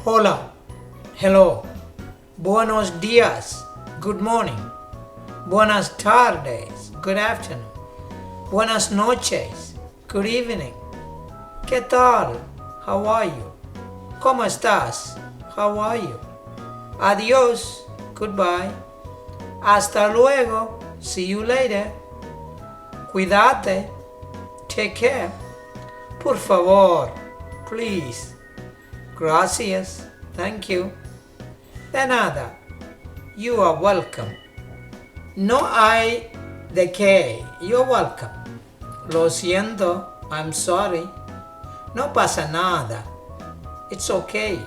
Hola, hello, buenos días, good morning, buenas tardes, good afternoon, buenas noches, good evening. ¿Qué tal? How are you? ¿Cómo estás? How are you? Adiós, goodbye. Hasta luego, see you later. Cuídate, take care. Por favor, please. Gracias, thank you. De nada, you are welcome. No hay de qué, you're welcome. Lo siento, I'm sorry. No pasa nada, it's okay.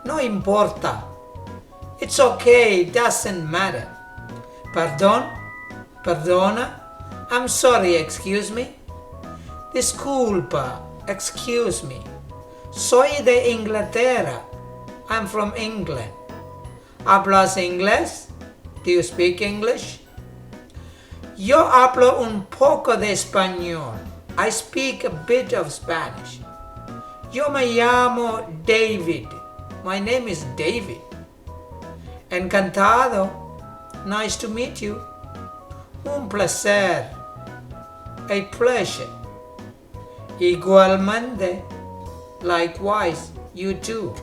No importa, it's okay, doesn't matter. Perdón, perdona, I'm sorry, excuse me. Disculpa, excuse me. Soy de Inglaterra. I'm from England. ¿Hablas inglés? Do you speak English? Yo hablo un poco de español. I speak a bit of Spanish. Yo me llamo David. My name is David. Encantado. Nice to meet you. Un placer. A pleasure. Igualmente. Likewise, you too.